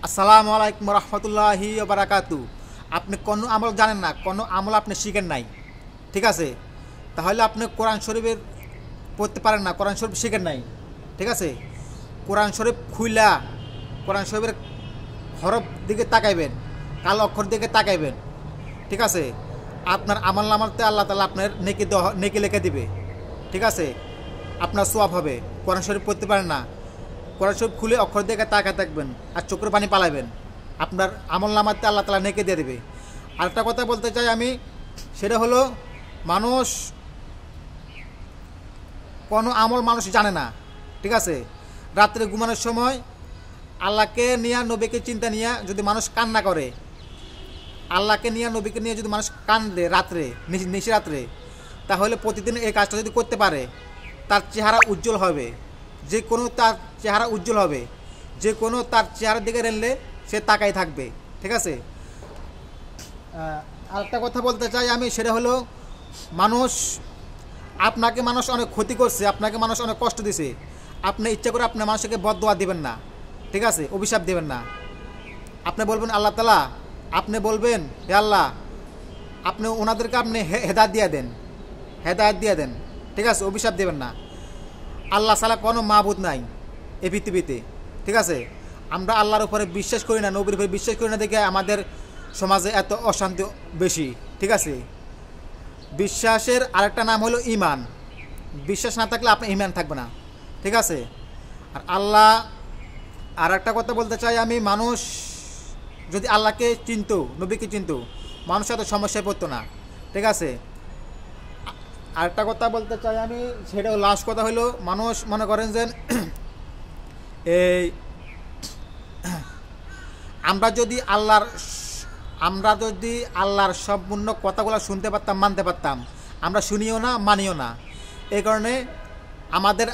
আসসালামু আলাইকুম রহমতুল্লাহি বারাকাতু। আপনি কোনো আমল জানেন না, কোনো আমল আপনি শিখেন নাই, ঠিক আছে? তাহলে আপনি কোরআন শরীফের পড়তে পারেন না, কোরআন শরীফ শিখেন নাই, ঠিক আছে? কোরআন শরীফ খুইলা কোরআন শরীফের হরফ দিকে তাকাইবেন, কাল অক্ষর দিকে তাকাইবেন, ঠিক আছে? আপনার আমল নামাতে আল্লাহ তাআলা আপনার নেকি লিখে দিবে, ঠিক আছে? আপনার সওয়াব হবে। কোরআন শরীফ পড়তে পারেন না, কোরআন শরীফ খুলে অক্ষর দিকে তাকায় থাকবেন আর চোখের পানি পালাবেন, আপনার আমল নামাতে আল্লাহ তাআলা নেকি দিয়ে দেবে। আরেকটা কথা বলতে চাই আমি, সেটা হলো মানুষ কোনো আমল মানুষ জানে না, ঠিক আছে? রাত্রে ঘুমানোর সময় আল্লাহকে নিয়ে নবীকে চিন্তা নিয়ে যদি মানুষ কান্না করে, আল্লাহকে নিয়ে নবীকে নিয়ে যদি মানুষ কান্দে রাত্রে নিশি রাত্রে, তাহলে প্রতিদিন এই কাজটা যদি করতে পারে তার চেহারা উজ্জ্বল হবে, যে কোনো তার চেহারা উজ্জ্বল হবে, যে কোনো তার চেহারার দিকে রেললে সে তাকাই থাকবে, ঠিক আছে? আরেকটা কথা বলতে চাই আমি, সেটা হলো আপনাকে মানুষ অনেক ক্ষতি করছে, আপনাকে মানুষ অনেক কষ্ট দিছে, আপনি ইচ্ছা করে আপনার মানুষকে বদদোয়া দিবেন না, ঠিক আছে? অভিশাপ দিবেন না। আপনি বলবেন আল্লাহ তাআলা, আপনি বলবেন হে আল্লাহ, আপনি ওনাদেরকে আপনি হেদায়েত দিয়ে দেন, ঠিক আছে? অভিশাপ দেবেন না। আল্লাহ ছাড়া কোনো মাবুদ নাই এই পৃথিবীতে, ঠিক আছে? আমরা আল্লাহর উপরে বিশ্বাস করি না, নবীর উপরে বিশ্বাস করি না দেখে আমাদের সমাজে এত অশান্তি বেশি, ঠিক আছে? বিশ্বাসের আরেকটা নাম হলো ঈমান। বিশ্বাস না থাকলে আপনার ঈমান থাকবে না, ঠিক আছে? আর আর একটা কথা বলতে চাই আমি, মানুষ যদি আল্লাহকে চিনত, নবীকে চিনত, মানুষ এত সমস্যায় পড়তো না, ঠিক আছে? আরেকটা কথা বলতে চাই আমি, সেটা লাস্ট কথা হলো, মানুষ মনে করেন যে এই আমরা যদি আল্লাহর সম্পূর্ণ কথাগুলো শুনতে পারতাম, মানতে পারতাম, আমরা শুনিও না, মানিও না, এই কারণে আমাদের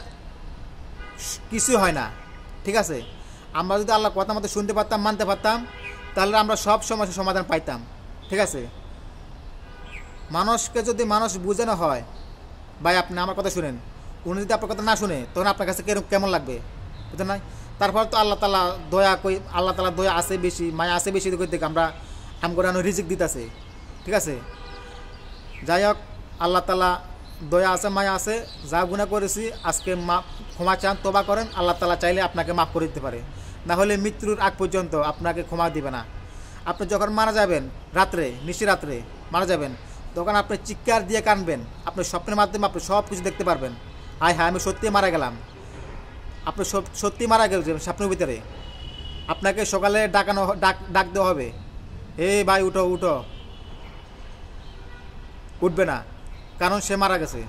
কিছু হয় না, ঠিক আছে? আমরা যদি আল্লাহর কথা মতো শুনতে পারতাম, মানতে পারতাম, তাহলে আমরা সব সমস্যার সমাধান পাইতাম, ঠিক আছে? মানুষকে যদি মানুষ বোঝানো হয়, ভাই আপনি আমার কথা শুনেন, উনি যদি আপনার কথা না শুনে, তখন আপনার কাছে কেমন লাগবে, বুঝলেন না? তারপর তো আল্লাহ তাআলা দয়া আছে বেশি, মায়া আছে বেশি, দেখে আমরা করে রিজিক দিতেছে, ঠিক আছে? যাই হোক, আল্লাহ তাআলা দয়া আছে, মায়া আছে, যা গুনাহ করেছি আজকে ক্ষমা চান, তওবা করেন, আল্লাহ তাআলা চাইলে আপনাকে মাফ করে দিতে পারে, না হলে মৃত্যুর আগ পর্যন্ত আপনাকে ক্ষমা দিবে না। আপনি যখন মারা যাবেন, নিশি রাত্রে মারা যাবেন, তখন আপনি চিৎকার দিয়ে কানবেন, আপনি স্বপ্নের মাধ্যমে আপনি সব কিছু দেখতে পারবেন, হায় হায় আমি সত্যি মারা গেলাম, আপনি সত্যি মারা গেলেন স্বপ্নের ভিতরে। আপনাকে সকালে ডাক দেওয়া হবে, ভাই উঠো, উঠবে না, কারণ সে মারা গেছে।